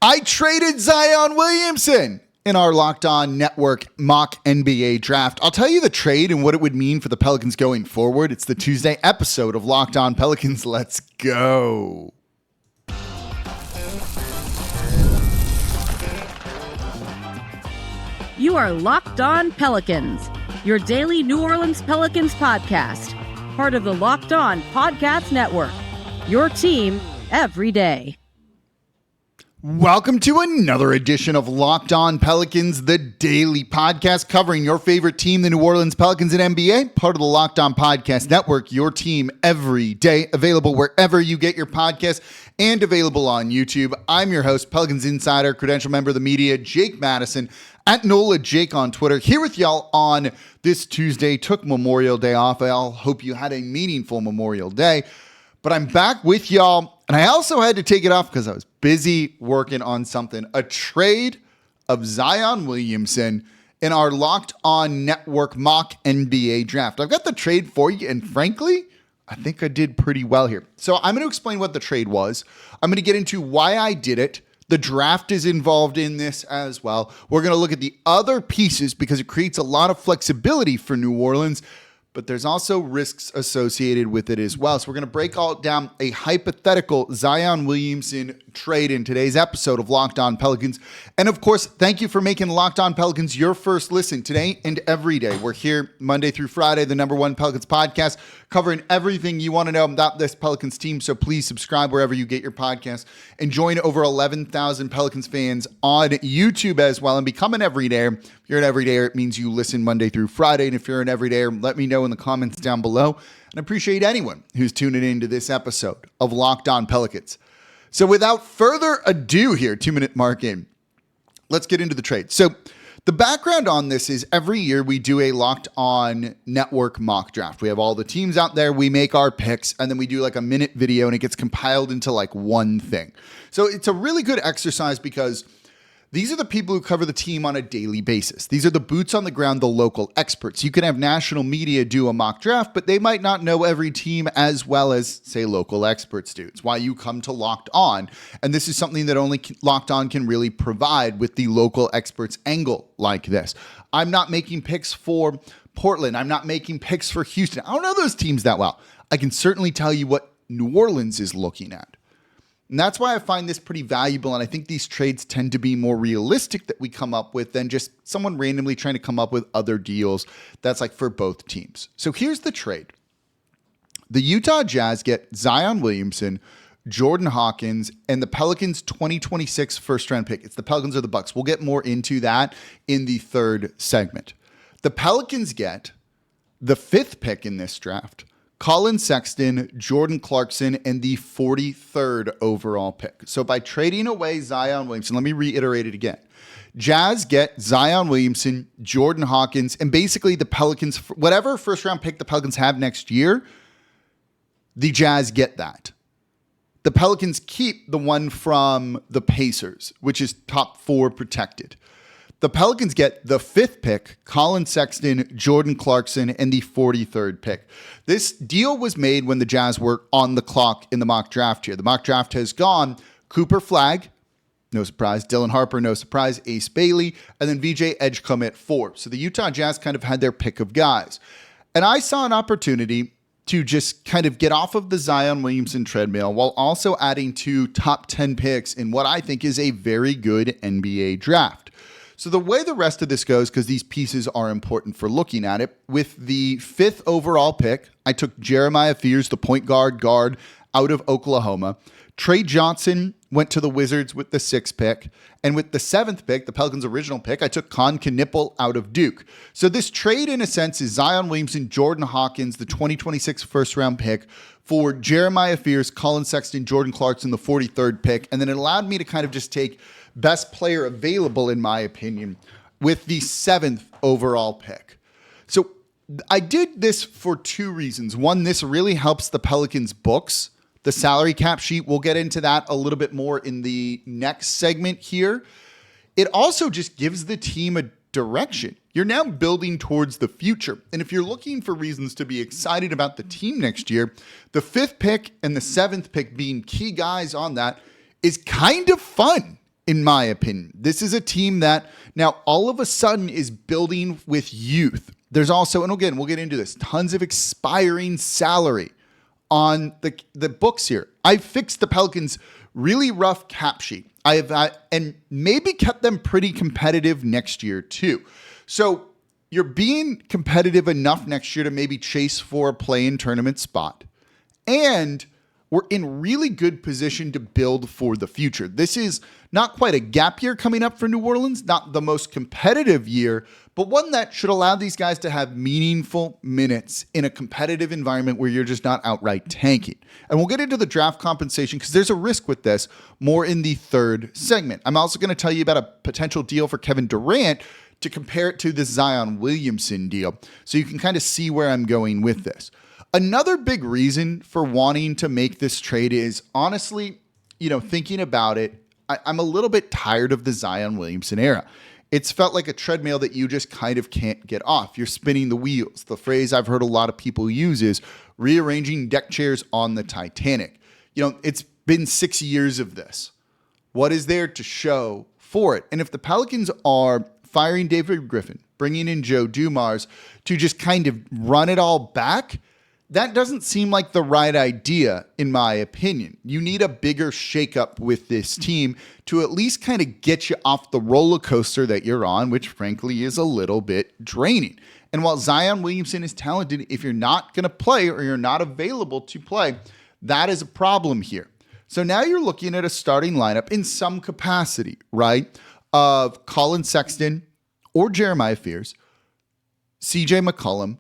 I traded Zion Williamson in our Locked On Network mock NBA draft. I'll tell you the trade and what it would mean for the Pelicans going forward. It's the Tuesday episode of Locked On Pelicans. Let's go. You are Locked On Pelicans, your daily New Orleans Pelicans podcast, part of the Locked On Podcast Network, your team every day. Welcome to another edition of Locked On Pelicans, the daily podcast covering your favorite team, the New Orleans Pelicans and NBA, part of the Locked On Podcast Network, your team every day, available wherever you get your podcasts and available on YouTube. I'm your host, Pelicans Insider, credential member of the media, Jake Madison, at NOLA Jake on Twitter, here with y'all on this Tuesday. Took Memorial Day off. I hope you had a meaningful Memorial Day, but I'm back with y'all. And I also had to take it off because I was busy working on something, a trade of Zion Williamson in our Locked On Network mock NBA draft. I've got the trade for you, and frankly, I think I did pretty well here. So I'm going to explain what the trade was. I'm going to get into why I did it. The draft is involved in this as well. We're going to look at the other pieces because it creates a lot of flexibility for New Orleans, but there's also risks associated with it as well. So we're going to break all down a hypothetical Zion Williamson trade in today's episode of Locked On Pelicans. And of course, thank you for making Locked On Pelicans your first listen today and every day. We're here Monday through Friday, the #1 Pelicans podcast, covering everything you want to know about this Pelicans team. So please subscribe wherever you get your podcast and join over 11,000 Pelicans fans on YouTube as well and become an everydayer. If you're an everydayer, it means you listen Monday through Friday. And if you're an everydayer, let me know in the comments down below. And I appreciate anyone who's tuning into this episode of Locked On Pelicans. So without further ado here, 2-minute mark in, let's get into the trade. So the background on this is every year we do a Locked On Network mock draft. We have all the teams out there, we make our picks, and then we do like a minute video and it gets compiled into like one thing. So it's a really good exercise because these are the people who cover the team on a daily basis. These are the boots on the ground, the local experts. You can have national media do a mock draft, but they might not know every team as well as, say, local experts do. It's why you come to Locked On. And this is something that only Locked On can really provide with the local experts angle like this. I'm not making picks for Portland. I'm not making picks for Houston. I don't know those teams that well. I can certainly tell you what New Orleans is looking at. And that's why I find this pretty valuable, and I think these trades tend to be more realistic that we come up with than just someone randomly trying to come up with other deals that's like for both teams. So here's the trade. The Utah Jazz get Zion Williamson, Jordan Hawkins, and the Pelicans 2026 first-round pick. It's the Pelicans or the Bucks. We'll get more into that in the third segment. The Pelicans get the 5th pick in this draft, Colin Sexton, Jordan Clarkson, and the 43rd overall pick. So by trading away Zion Williamson, let me reiterate it again. Jazz get Zion Williamson, Jordan Hawkins, and basically the Pelicans, whatever first round pick the Pelicans have next year, the Jazz get that. The Pelicans keep the one from the Pacers, which is top 4 protected. The Pelicans get the 5th pick, Colin Sexton, Jordan Clarkson, and the 43rd pick. This deal was made when the Jazz were on the clock in the mock draft here. The mock draft has gone Cooper Flagg, no surprise, Dylan Harper, no surprise, Ace Bailey, and then VJ Edgecombe at 4. So the Utah Jazz kind of had their pick of guys. And I saw an opportunity to just kind of get off of the Zion Williamson treadmill while also adding 2 top 10 picks in what I think is a very good NBA draft. So the way the rest of this goes, because these pieces are important for looking at it, with the 5th overall pick, I took Jeremiah Fears, the point guard out of Oklahoma. Trey Johnson went to the Wizards with the 6th pick. And with the 7th pick, the Pelicans' original pick, I took Con Knipple out of Duke. So this trade, in a sense, is Zion Williamson, Jordan Hawkins, the 2026 first-round pick, for Jeremiah Fears, Colin Sexton, Jordan Clarkson, the 43rd pick. And then it allowed me to kind of just take best player available, in my opinion, with the 7th overall pick. So I did this for 2 reasons. One, this really helps the Pelicans' books. The salary cap sheet, we'll get into that a little bit more in the next segment here. It also just gives the team a direction. You're now building towards the future. And if you're looking for reasons to be excited about the team next year, the 5th pick and the 7th pick being key guys on that is kind of fun. in my opinion. This is a team that now all of a sudden is building with youth. There's also, and again, we'll get into this, tons of expiring salary on the books here. I fixed the Pelicans' really rough cap sheet. I have and maybe kept them pretty competitive next year too. So you're being competitive enough next year to maybe chase for a play-in tournament spot. And we're in really good position to build for the future. This is not quite a gap year coming up for New Orleans, not the most competitive year, but one that should allow these guys to have meaningful minutes in a competitive environment where you're just not outright tanking. And we'll get into the draft compensation because there's a risk with this more in the third segment. I'm also going to tell you about a potential deal for Kevin Durant to compare it to the Zion Williamson deal, so you can kind of see where I'm going with this. Another big reason for wanting to make this trade is honestly, thinking about it, I'm a little bit tired of the Zion Williamson era. It's felt like a treadmill that you just kind of can't get off. You're spinning the wheels. The phrase I've heard a lot of people use is rearranging deck chairs on the Titanic. It's been 6 years of this. What is there to show for it? And if the Pelicans are firing David Griffin, bringing in Joe Dumars to just kind of run it all back, that doesn't seem like the right idea, in my opinion. You need a bigger shakeup with this team to at least kind of get you off the roller coaster that you're on, which frankly is a little bit draining. And while Zion Williamson is talented, if you're not going to play or you're not available to play, that is a problem here. So now you're looking at a starting lineup in some capacity, right? Of Colin Sexton or Jeremiah Fears, CJ McCollum,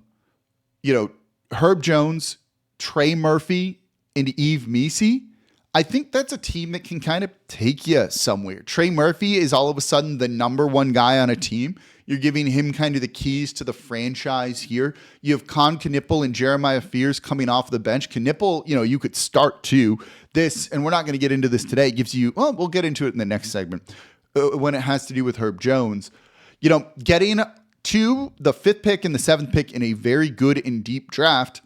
Herb Jones, Trey Murphy, and Yves Missi. I think that's a team that can kind of take you somewhere. Trey Murphy is all of a sudden the number one guy on a team. You're giving him kind of the keys to the franchise here. You have Con Knippel and Jeremiah Fears coming off the bench. Knippel, you could start to this, and we're not going to get into this today. It gives you, we'll get into it in the next segment when it has to do with Herb Jones. Getting to the 5th pick and the 7th pick in a very good and deep draft,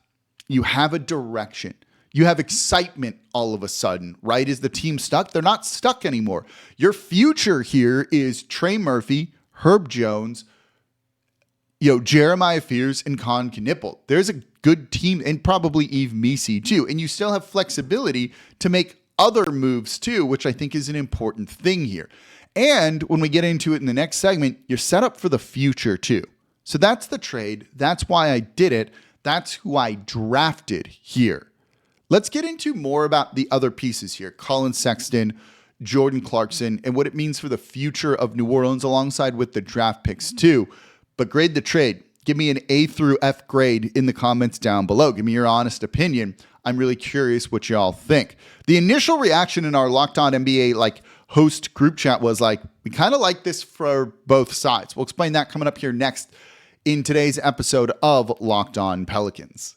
you have a direction. You have excitement all of a sudden, right? Is the team stuck? They're not stuck anymore. Your future here is Trey Murphy, Herb Jones, Jeremiah Fears, and Con Knippel. There's a good team, and probably Yves Missi too. And you still have flexibility to make other moves too, which I think is an important thing here. And when we get into it in the next segment, you're set up for the future too. So that's the trade. That's why I did it. That's who I drafted here. Let's get into more about the other pieces here. Colin Sexton, Jordan Clarkson, and what it means for the future of New Orleans alongside with the draft picks too. But grade the trade. Give me an A through F grade in the comments down below. Give me your honest opinion. I'm really curious what y'all think. The initial reaction in our Locked On NBA host group chat was we kind of like this for both sides. We'll explain that coming up here next in today's episode of Locked On Pelicans.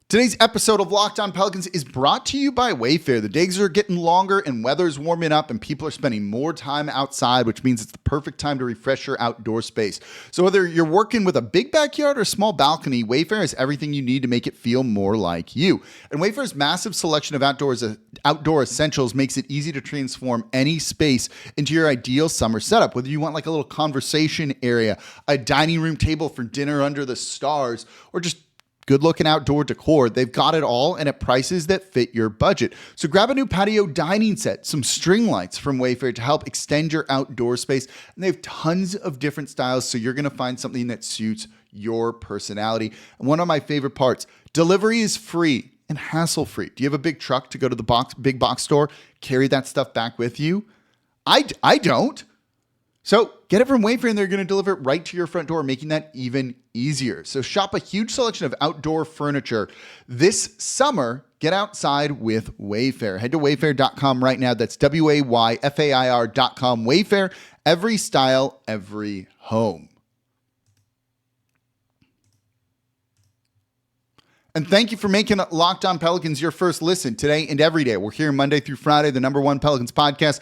Today's episode of Locked On Pelicans is brought to you by Wayfair. The days are getting longer and weather's warming up and people are spending more time outside, which means it's the perfect time to refresh your outdoor space. So whether you're working with a big backyard or a small balcony, Wayfair has everything you need to make it feel more like you. And Wayfair's massive selection of outdoor essentials makes it easy to transform any space into your ideal summer setup. Whether you want a little conversation area, a dining room table for dinner under the stars, or just good-looking outdoor decor, they've got it all and at prices that fit your budget. So grab a new patio dining set, some string lights from Wayfair to help extend your outdoor space. And they have tons of different styles, so you're going to find something that suits your personality. And one of my favorite parts, delivery is free and hassle-free. Do you have a big truck to go to the big box store, carry that stuff back with you? I don't. So get it from Wayfair and they're going to deliver it right to your front door, making that even easier. So shop a huge selection of outdoor furniture this summer. Get outside with Wayfair. Head to wayfair.com right now. That's WAYFAIR.com. Wayfair, every style, every home. And thank you for making Locked On Pelicans your first listen today and every day. We're here Monday through Friday, the #1 Pelicans podcast,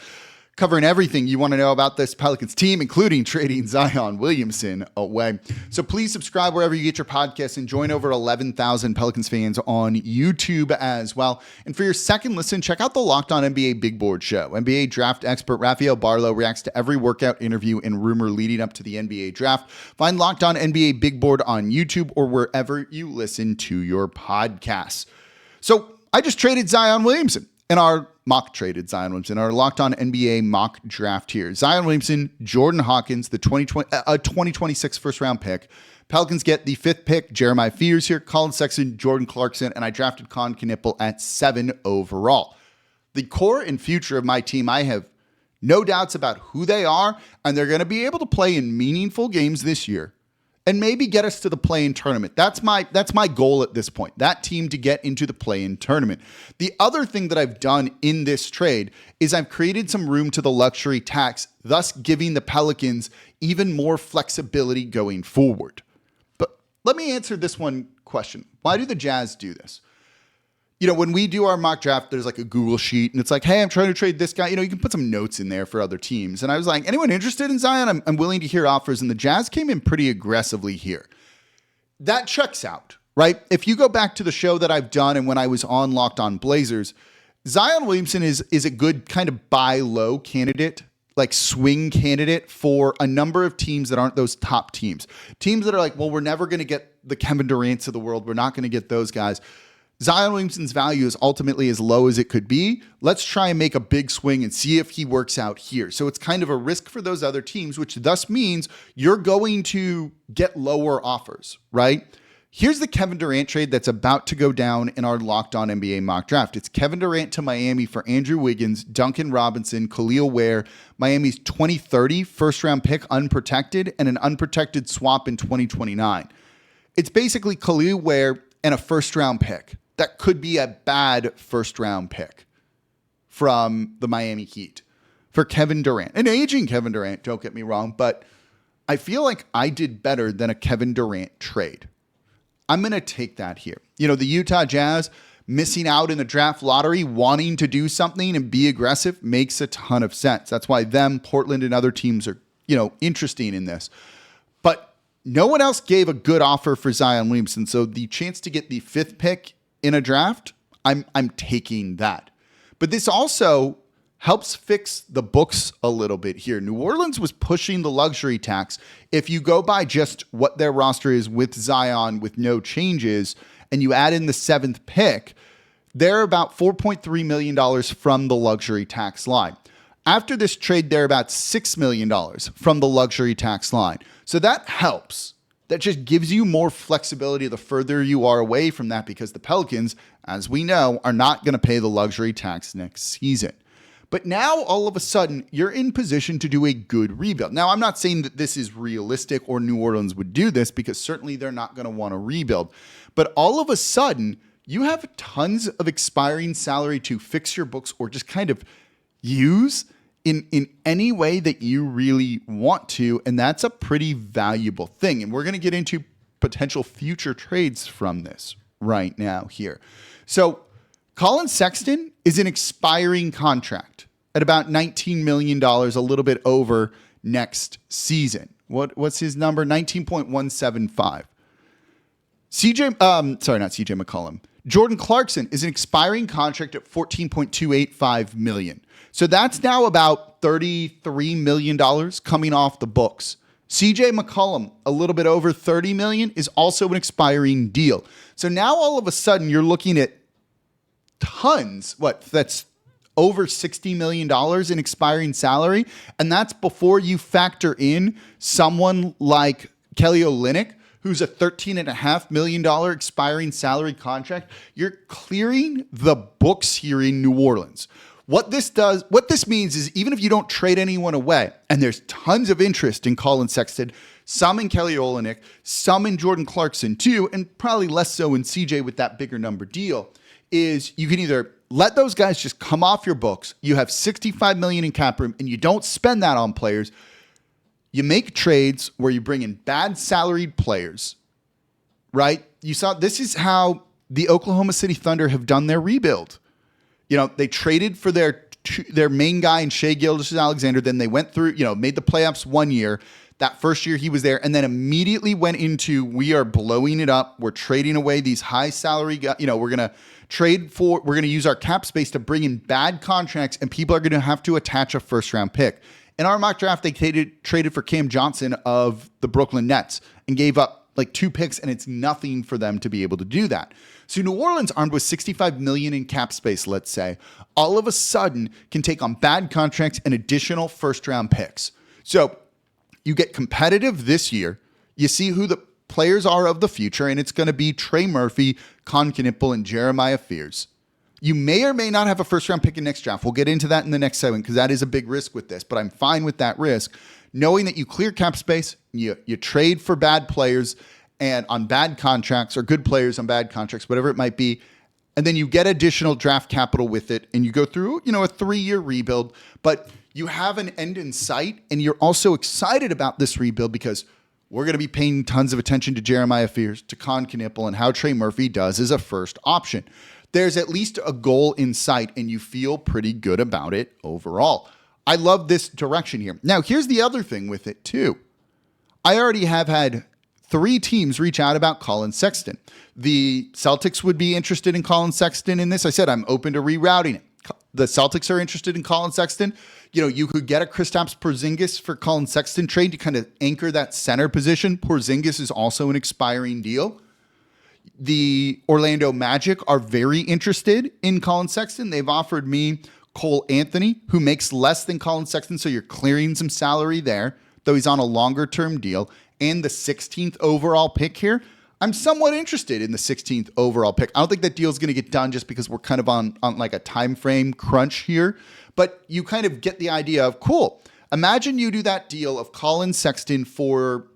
covering everything you want to know about this Pelicans team, including trading Zion Williamson away. So please subscribe wherever you get your podcasts and join over 11,000 Pelicans fans on YouTube as well. And for your second listen, check out the Locked On NBA Big Board Show. NBA draft expert Rafael Barlow reacts to every workout, interview, and rumor leading up to the NBA draft. Find Locked On NBA Big Board on YouTube or wherever you listen to your podcasts. So I just traded Zion Williamson in our our Locked On NBA mock draft here. Zion Williamson, Jordan Hawkins, the 2026 first round pick. Pelicans get the 5th pick, Jeremiah Fears here, Colin Sexton, Jordan Clarkson, and I drafted Con Knipple at 7 overall. The core and future of my team, I have no doubts about who they are, and they're going to be able to play in meaningful games this year and maybe get us to the play-in tournament. That's my goal at this point, that team to get into the play-in tournament. The other thing that I've done in this trade is I've created some room to the luxury tax, thus giving the Pelicans even more flexibility going forward. But let me answer this one question. Why do the Jazz do this? You know, when we do our mock draft, there's like a Google sheet and it's like, hey, I'm trying to trade this guy. You know, you can put some notes in there for other teams. And I was like, anyone interested in Zion? I'm willing to hear offers. And the Jazz came in pretty aggressively here. That checks out, right? If you go back to the show that I've done and when I was on Locked On Blazers, Zion Williamson is a good kind of buy low candidate, like swing candidate for a number of teams that aren't those top teams. Teams that are like, well, we're never going to get the Kevin Durant's of the world. We're not going to get those guys. Zion Williamson's value is ultimately as low as it could be. Let's try and make a big swing and see if he works out here. So it's kind of a risk for those other teams, which thus means you're going to get lower offers, right? Here's the Kevin Durant trade that's about to go down in our Locked On NBA mock draft. It's Kevin Durant to Miami for Andrew Wiggins, Duncan Robinson, Khalil Ware, Miami's 2030 first-round pick unprotected, and an unprotected swap in 2029. It's basically Khalil Ware and a first-round pick. That could be a bad first-round pick from the Miami Heat for Kevin Durant. An aging Kevin Durant, don't get me wrong, but I feel like I did better than a Kevin Durant trade. I'm going to take that here. You know, the Utah Jazz missing out in the draft lottery, wanting to do something and be aggressive makes a ton of sense. That's why them, Portland, and other teams are, you know, interesting in this. But no one else gave a good offer for Zion Williamson, so the chance to get the 5th pick in a draft, I'm taking that. But this also helps fix the books a little bit here. New Orleans was pushing the luxury tax. If you go by just what their roster is with Zion with no changes, and you add in the 7th pick, they're about $4.3 million from the luxury tax line. After this trade, they're about $6 million from the luxury tax line. So that helps. That just gives you more flexibility the further you are away from that, because the Pelicans, as we know, are not going to pay the luxury tax next season. But now, all of a sudden, you're in position to do a good rebuild. Now, I'm not saying that this is realistic or New Orleans would do this, because certainly they're not going to want to rebuild. But all of a sudden, you have tons of expiring salary to fix your books or just kind of use in any way that you really want to, and that's a pretty valuable thing. And we're going to get into potential future trades from this right now here. So Colin Sexton is an expiring contract at about $19 million, a little bit over next season. What's his number? 19.175. Not CJ McCollum. Jordan Clarkson is an expiring contract at $14.285 million. So that's now about $33 million coming off the books. CJ McCollum, a little bit over $30 million, is also an expiring deal. So now all of a sudden you're looking at tons, that's over $60 million in expiring salary. And that's before you factor in someone like Kelly Olynyk, who's a $13.5 million expiring salary contract. You're clearing the books here in New Orleans. What this means is even if you don't trade anyone away, and there's tons of interest in Colin Sexton, some in Kelly Olynyk, some in Jordan Clarkson too, and probably less so in CJ with that bigger number deal, is you can either let those guys just come off your books. You have $65 million in cap room, and you don't spend that on players. You make trades where you bring in bad salaried players, right? You saw this is how the Oklahoma City Thunder have done their rebuild. You know, they traded for their their main guy in Shai Gilgeous-Alexander. Then they went through, made the playoffs one year. That first year he was there, and then immediately went into, we are blowing it up. We're trading away these high salary guys. We're going to use our cap space to bring in bad contracts, and people are going to have to attach a first round pick. In our mock draft, they traded for Cam Johnson of the Brooklyn Nets and gave up like 2 picks, and it's nothing for them to be able to do that. So New Orleans, armed with $65 million in cap space, let's say, all of a sudden can take on bad contracts and additional first round picks. So you get competitive this year. You see who the players are of the future, and it's going to be Trey Murphy, Con Knippel, and Jeremiah Fears. You may or may not have a first round pick in next draft. We'll get into that in the next segment because that is a big risk with this, but I'm fine with that risk. Knowing that you clear cap space, you trade for bad players and on bad contracts, or good players on bad contracts, whatever it might be, and then you get additional draft capital with it, and you go through, a 3-year rebuild, but you have an end in sight, and you're also excited about this rebuild because we're going to be paying tons of attention to Jeremiah Fears, to Con Knippel, and how Trey Murphy does as a first option. There's at least a goal in sight, and you feel pretty good about it overall. I love this direction here. Now, here's the other thing with it, too. I already have had 3 teams reach out about Colin Sexton. The Celtics would be interested in Colin Sexton in this. I said I'm open to rerouting it. The Celtics are interested in Colin Sexton. You could get a Kristaps Porzingis for Colin Sexton trade to kind of anchor that center position. Porzingis is also an expiring deal. The Orlando Magic are very interested in Colin Sexton. They've offered me Cole Anthony, who makes less than Colin Sexton, so you're clearing some salary there, though he's on a longer-term deal, and the 16th overall pick here. I'm somewhat interested in the 16th overall pick. I don't think that deal is going to get done just because we're kind of on like a time frame crunch here, but you kind of get the idea of, cool, imagine you do that deal of Colin Sexton for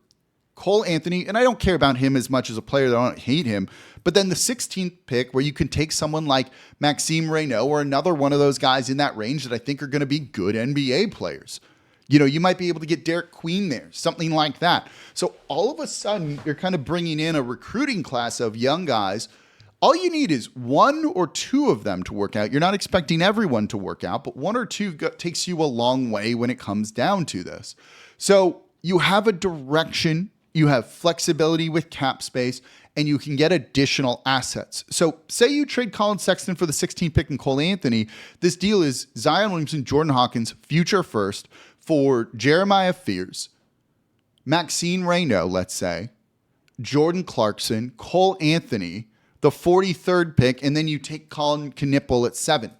Cole Anthony, and I don't care about him as much as a player, I don't hate him, but then the 16th pick where you can take someone like Maxime Reynaud or another one of those guys in that range that I think are going to be good NBA players. You might be able to get Derek Queen there, something like that. So all of a sudden, you're kind of bringing in a recruiting class of young guys. All you need is 1 or 2 of them to work out. You're not expecting everyone to work out, but 1 or 2 takes you a long way when it comes down to this. So you have a direction, you have flexibility with cap space, and you can get additional assets. So say you trade Colin Sexton for the 16th pick and Cole Anthony. This deal is Zion Williamson, Jordan Hawkins, future first, for Jeremiah Fears, Maxime Reynaud, let's say, Jordan Clarkson, Cole Anthony, the 43rd pick, and then you take Colin Knippel at 7.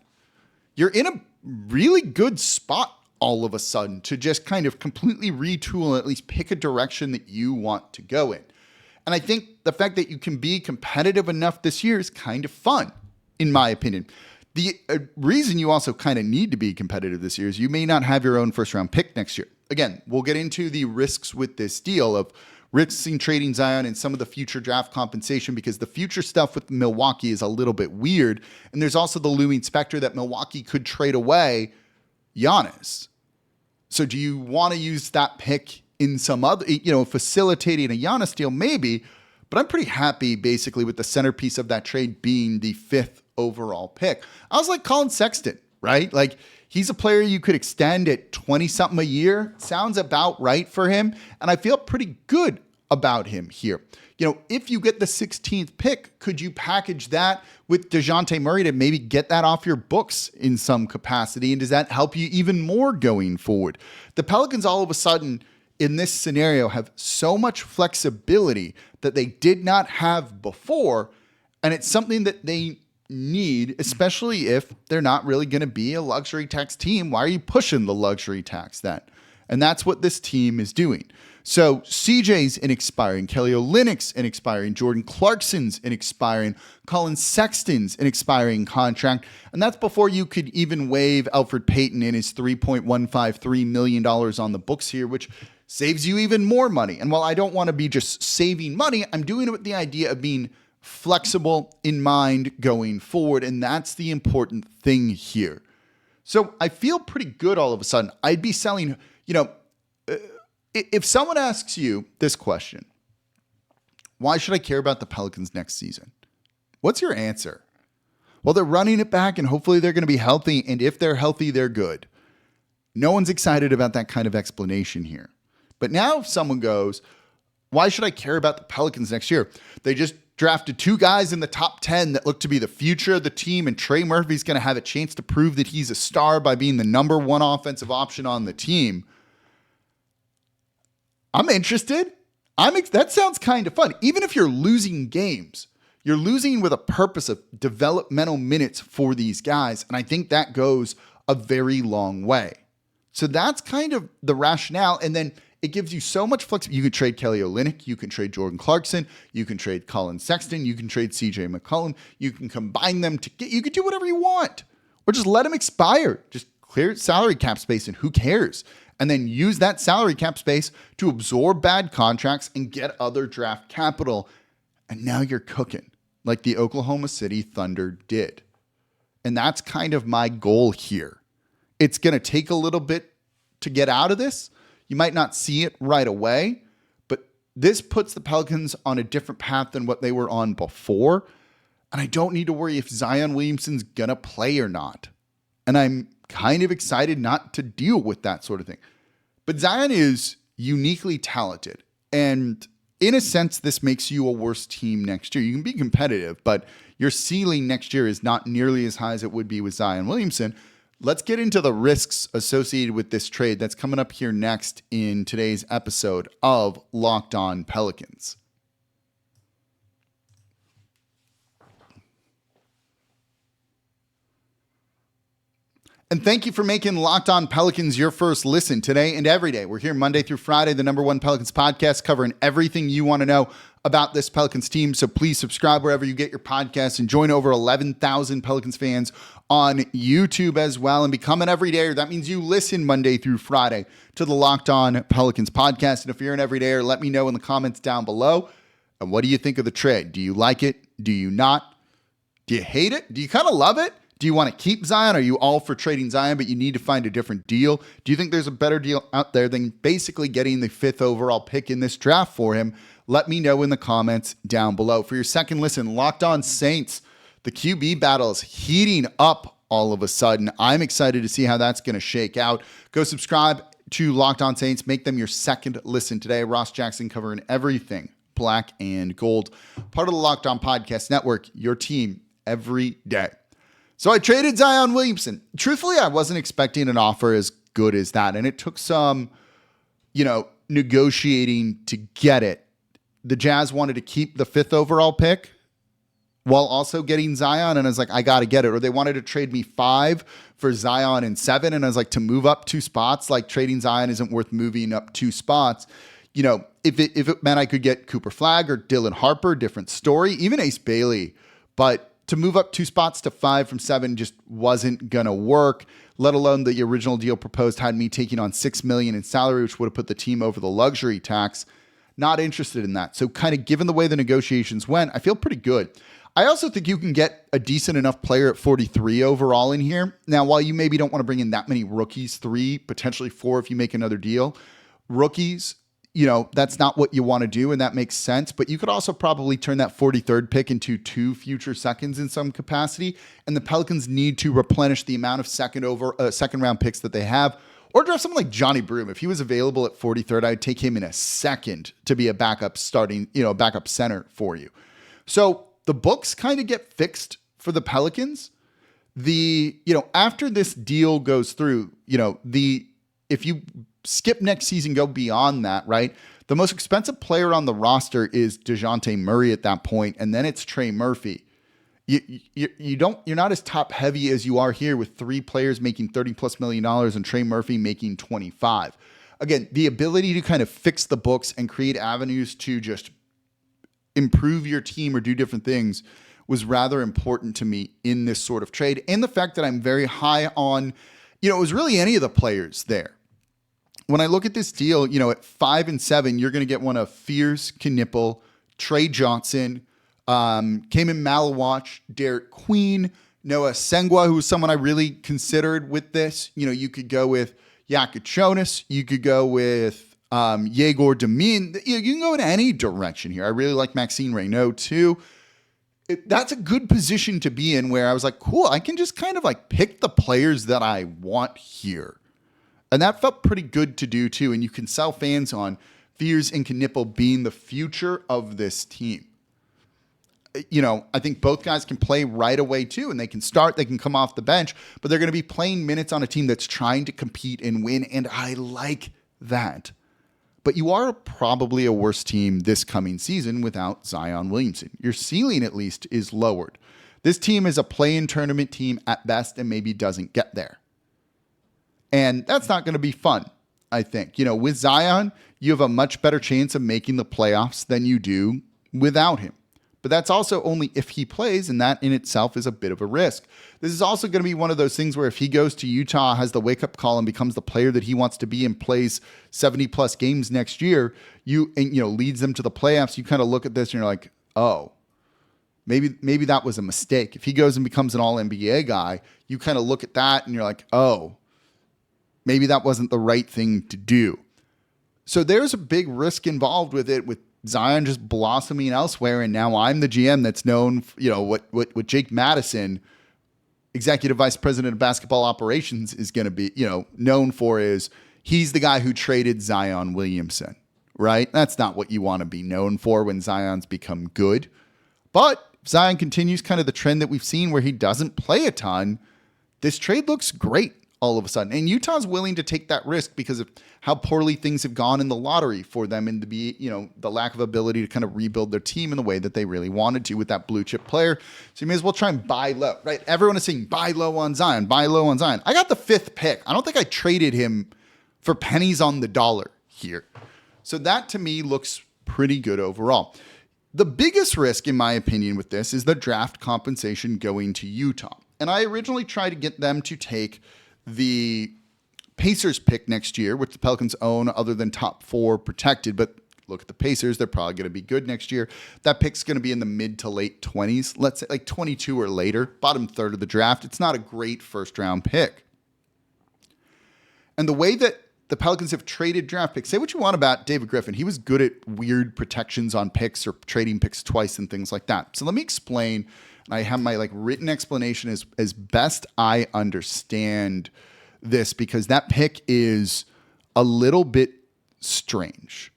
You're in a really good spot all of a sudden to just kind of completely retool and at least pick a direction that you want to go in. And I think the fact that you can be competitive enough this year is kind of fun, in my opinion. The reason you also kind of need to be competitive this year is you may not have your own first round pick next year. Again, we'll get into the risks with this deal of risking trading Zion and some of the future draft compensation because the future stuff with Milwaukee is a little bit weird. And there's also the looming specter that Milwaukee could trade away Giannis. So do you want to use that pick in some other, facilitating a Giannis deal? Maybe, but I'm pretty happy basically with the centerpiece of that trade being the 5th overall pick. I was like Colin Sexton, right? Like he's a player you could extend at 20 something a year. Sounds about right for him. And I feel pretty good about him here. If you get the 16th pick, could you package that with DeJounte Murray to maybe get that off your books in some capacity? And does that help you even more going forward? The Pelicans all of a sudden in this scenario have so much flexibility that they did not have before. And it's something that they need, especially if they're not really going to be a luxury tax team. Why are you pushing the luxury tax then? And that's what this team is doing. So CJ's an expiring, Kelly Olynyk's an expiring, Jordan Clarkson's an expiring, Colin Sexton's an expiring contract. And that's before you could even waive Elfrid Payton in his $3.153 million on the books here, which saves you even more money. And while I don't want to be just saving money, I'm doing it with the idea of being flexible in mind going forward. And that's the important thing here. So I feel pretty good all of a sudden. I'd be selling, if someone asks you this question, why should I care about the Pelicans next season? What's your answer? Well, they're running it back, and hopefully they're going to be healthy, and if they're healthy, they're good. No one's excited about that kind of explanation here. But now if someone goes, why should I care about the Pelicans next year? They just drafted 2 guys in the top 10 that look to be the future of the team, and Trey Murphy's going to have a chance to prove that he's a star by being the number 1 offensive option on the team. I'm interested. That sounds kind of fun. Even if you're losing games, you're losing with a purpose of developmental minutes for these guys, and I think that goes a very long way. So that's kind of the rationale, and then it gives you so much flexibility. You can trade Kelly Olynyk, you can trade Jordan Clarkson, you can trade Colin Sexton, you can trade CJ McCollum, you can combine them you can do whatever you want, or just let them expire. Just clear salary cap space, and who cares? And then use that salary cap space to absorb bad contracts and get other draft capital. And now you're cooking like the Oklahoma City Thunder did. And that's kind of my goal here. It's going to take a little bit to get out of this. You might not see it right away, but this puts the Pelicans on a different path than what they were on before. And I don't need to worry if Zion Williamson's going to play or not. And I'm kind of excited not to deal with that sort of thing. But Zion is uniquely talented. And in a sense, this makes you a worse team next year. You can be competitive, but your ceiling next year is not nearly as high as it would be with Zion Williamson. Let's get into the risks associated with this trade that's coming up here next in today's episode of Locked On Pelicans. And thank you for making Locked On Pelicans your first listen today and every day. We're here Monday through Friday, the #1 Pelicans podcast, covering everything you want to know about this Pelicans team. So please subscribe wherever you get your podcasts and join over 11,000 Pelicans fans on YouTube as well and become an everydayer. That means you listen Monday through Friday to the Locked On Pelicans podcast. And if you're an everydayer, let me know in the comments down below. And what do you think of the trade? Do you like it? Do you not? Do you hate it? Do you kind of love it? Do you want to keep Zion? Are you all for trading Zion, but you need to find a different deal? Do you think there's a better deal out there than basically getting the 5th overall pick in this draft for him? Let me know in the comments down below. For your second listen, Locked On Saints. The QB battle is heating up all of a sudden. I'm excited to see how that's going to shake out. Go subscribe to Locked On Saints. Make them your second listen today. Ross Jackson covering everything black and gold. Part of the Locked On Podcast Network, your team every day. So I traded Zion Williamson. Truthfully, I wasn't expecting an offer as good as that. And it took some, negotiating to get it. The Jazz wanted to keep the 5th overall pick while also getting Zion. And I was like, I got to get it. Or they wanted to trade me 5 for Zion and 7. And I was like, to move up 2 spots, like trading Zion isn't worth moving up 2 spots. If it meant I could get Cooper Flagg or Dylan Harper, different story, even Ace Bailey. But to move up 2 spots to 5 from 7 just wasn't going to work, let alone the original deal proposed had me taking on $6 million in salary, which would have put the team over the luxury tax. Not interested in that. So kind of given the way the negotiations went, I feel pretty good. I also think you can get a decent enough player at 43 overall in here. Now, while you maybe don't want to bring in that many rookies, 3, potentially 4 if you make another deal, rookies, that's not what you want to do, and that makes sense. But you could also probably turn that 43rd pick into 2 future seconds in some capacity. And the Pelicans need to replenish the amount of second round picks that they have, or draft someone like Johnny Broome. If he was available at 43rd, I'd take him in a second to be a backup backup center for you. So the books kind of get fixed for the Pelicans. After this deal goes through, if you skip next season, go beyond that, right? The most expensive player on the roster is DeJounte Murray at that point, and then it's Trey Murphy. You're not as top heavy as you are here with 3 players making $30+ million and Trey Murphy making 25. Again, the ability to kind of fix the books and create avenues to just improve your team or do different things was rather important to me in this sort of trade. And the fact that I'm very high on, it was really any of the players there. When I look at this deal, at 5 and 7, you're going to get one of Fierce, Knipple, Trey Johnson, Cayman Malawach, Derek Queen, Noah Sengwa, who's someone I really considered with this. You could go with Yakachonis. You could go with Yegor Demin. You can go in any direction here. I really like Maxine Reynaud too. that's a good position to be in where I was like, cool, I can just kind of like pick the players that I want here. And that felt pretty good to do too. And you can sell fans on Fears and Knipple being the future of this team. I think both guys can play right away too, and they can start, they can come off the bench, but they're going to be playing minutes on a team that's trying to compete and win, and I like that. But you are probably a worse team this coming season without Zion Williamson. Your ceiling, at least, is lowered. This team is a play-in tournament team at best and maybe doesn't get there. And that's not going to be fun, I think. With Zion, you have a much better chance of making the playoffs than you do without him. But that's also only if he plays, and that in itself is a bit of a risk. This is also going to be one of those things where if he goes to Utah, has the wake-up call, and becomes the player that he wants to be and plays 70-plus games next year, leads them to the playoffs, you kind of look at this and you're like, oh, maybe that was a mistake. If he goes and becomes an all-NBA guy, you kind of look at that and you're like, oh, maybe that wasn't the right thing to do. So there's a big risk involved with it, with Zion just blossoming elsewhere, and now I'm the GM that's known, what Jake Madison, executive vice president of basketball operations, is going to be, known for is he's the guy who traded Zion Williamson, right? That's not what you want to be known for when Zion's become good. But if Zion continues kind of the trend that we've seen where he doesn't play a ton, this trade looks great all of a sudden. And Utah's willing to take that risk because of how poorly things have gone in the lottery for them, and to be, the lack of ability to kind of rebuild their team in the way that they really wanted to with that blue chip player. So you may as well try and buy low, right? Everyone is saying buy low on Zion, buy low on Zion. I got the 5th pick. I don't think I traded him for pennies on the dollar here. So that to me looks pretty good overall. The biggest risk, in my opinion, with this is the draft compensation going to Utah. And I originally tried to get them to take the Pacers pick next year, which the Pelicans own other than top 4 protected. But look at the Pacers. They're probably going to be good next year. That pick's going to be in the mid to late 20s. Let's say like 22 or later, bottom third of the draft. It's not a great first round pick. And the way that the Pelicans have traded draft picks, say what you want about David Griffin. He was good at weird protections on picks or trading picks twice and things like that. So let me explain. And I have my written explanation as best I understand this, because that pick is a little bit strange.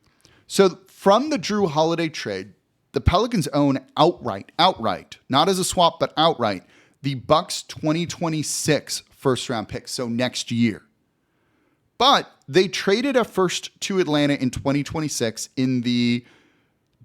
So from the Drew Holiday trade, the Pelicans own outright, not as a swap, but outright, the Bucks 2026 first round pick. So next year. But they traded a first to Atlanta in 2026 in the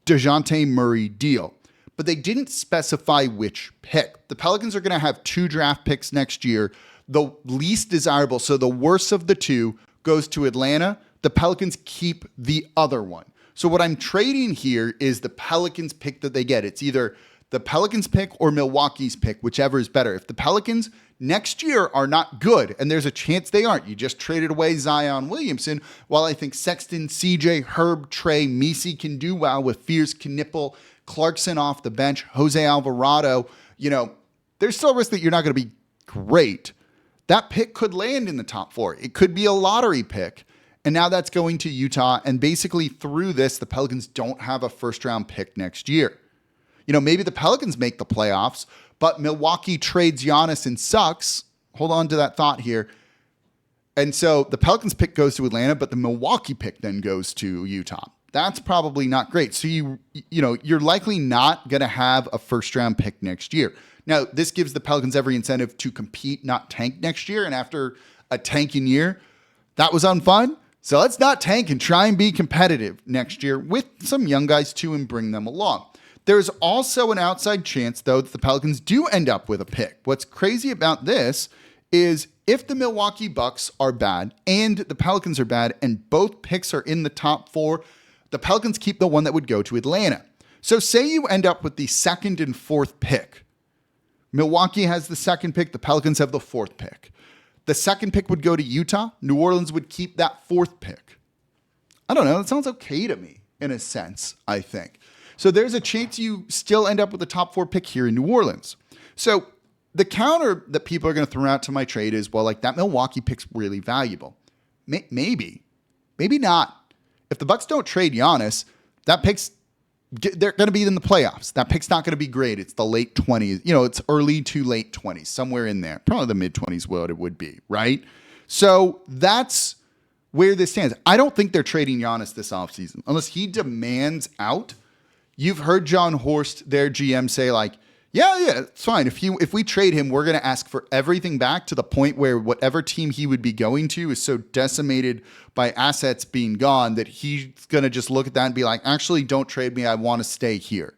DeJounte Murray deal. But they didn't specify which pick. The Pelicans are going to have 2 draft picks next year. The least desirable, so the worst of the 2, goes to Atlanta. The Pelicans keep the other one. So what I'm trading here is the Pelicans pick that they get. It's either the Pelicans pick or Milwaukee's pick, whichever is better. If the Pelicans next year are not good, and there's a chance they aren't, you just traded away Zion Williamson, while I think Sexton, CJ, Herb, Trey, Misi can do well with Fears, Knipple, Clarkson off the bench, Jose Alvarado, there's still a risk that you're not going to be great. That pick could land in the top 4. It could be a lottery pick. And now that's going to Utah. And basically through this, the Pelicans don't have a first round pick next year. Maybe the Pelicans make the playoffs, but Milwaukee trades Giannis and sucks. Hold on to that thought here. And so the Pelicans pick goes to Atlanta, but the Milwaukee pick then goes to Utah. That's probably not great. So you're likely not going to have a first round pick next year. Now, this gives the Pelicans every incentive to compete, not tank next year. And after a tanking year, that was unfun. So let's not tank and try and be competitive next year with some young guys too and bring them along. There's also an outside chance, though, that the Pelicans do end up with a pick. What's crazy about this is if the Milwaukee Bucks are bad and the Pelicans are bad and both picks are in the top 4, the Pelicans keep the one that would go to Atlanta. So say you end up with the 2nd and 4th pick. Milwaukee has the 2nd pick. The Pelicans have the 4th pick. The 2nd pick would go to Utah. New Orleans would keep that 4th pick. I don't know. It sounds okay to me in a sense, I think. So there's a chance you still end up with the top 4 pick here in New Orleans. So the counter that people are going to throw out to my trade is, well, that Milwaukee pick's really valuable. Maybe not. If the Bucks don't trade Giannis, that pick's they're going to be in the playoffs. That pick's not going to be great. It's the late 20s. It's early to late 20s, somewhere in there. Probably the mid 20s what it would be, right? So that's where this stands. I don't think they're trading Giannis this offseason unless he demands out. You've heard John Horst, their GM, say like, yeah, it's fine. If we trade him, we're going to ask for everything back to the point where whatever team he would be going to is so decimated by assets being gone that he's going to just look at that and be like, actually, don't trade me. I want to stay here.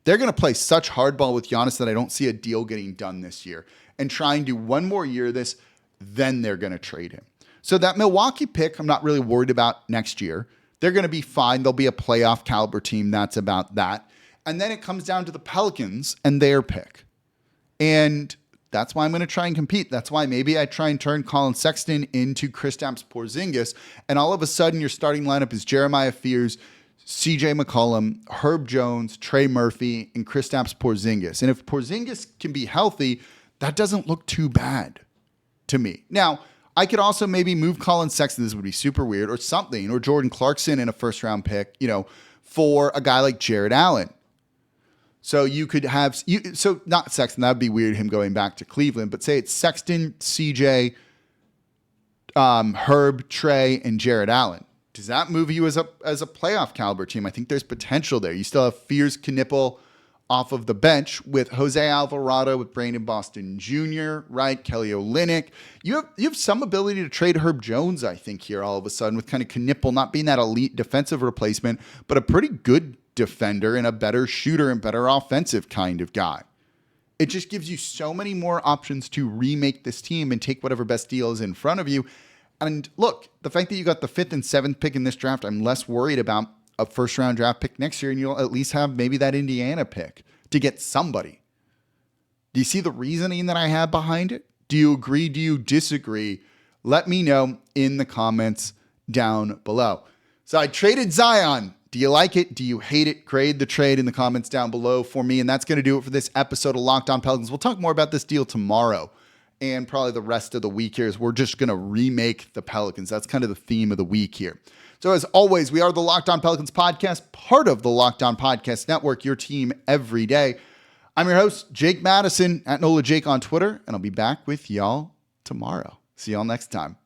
They're going to play such hardball with Giannis that I don't see a deal getting done this year and try and do one more year of this, then they're going to trade him. So that Milwaukee pick, I'm not really worried about next year. They're going to be fine. They'll be a playoff caliber team. That's about that. And then it comes down to the Pelicans and their pick. And that's why I'm going to try and compete. That's why maybe I try and turn Colin Sexton into Kristaps Porzingis. And all of a sudden, your starting lineup is Jeremiah Fears, CJ McCollum, Herb Jones, Trey Murphy, and Kristaps Porzingis. And if Porzingis can be healthy, that doesn't look too bad to me. Now, I could also maybe move Colin Sexton. This would be super weird, or something, or Jordan Clarkson in a first-round pick, for a guy like Jared Allen. So you could have, not Sexton, that would be weird, him going back to Cleveland, but say it's Sexton, CJ, Herb, Trey, and Jared Allen. Does that move you as a playoff caliber team? I think there's potential there. You still have Fears Knipple off of the bench with Jose Alvarado, with Brandon Boston Jr., right? Kelly Olynyk. You have some ability to trade Herb Jones, I think, here all of a sudden, with kind of Knipple not being that elite defensive replacement, but a pretty good defender and a better shooter and better offensive kind of guy. It just gives you so many more options to remake this team and take whatever best deal is in front of you. And look, the fact that you got the 5th and 7th pick in this draft, I'm less worried about a first-round draft pick next year, and you'll at least have maybe that Indiana pick to get somebody. Do you see the reasoning that I have behind it? Do you agree? Do you disagree? Let me know in the comments down below. So I traded Zion. Do you like it? Do you hate it? Grade the trade in the comments down below for me. And that's going to do it for this episode of Locked On Pelicans. We'll talk more about this deal tomorrow and probably the rest of the week here, as we're just going to remake the Pelicans. That's kind of the theme of the week here. So as always, we are the Locked On Pelicans podcast, part of the Locked On Podcast Network, your team every day. I'm your host, Jake Madison, at NOLA Jake on Twitter, and I'll be back with y'all tomorrow. See y'all next time.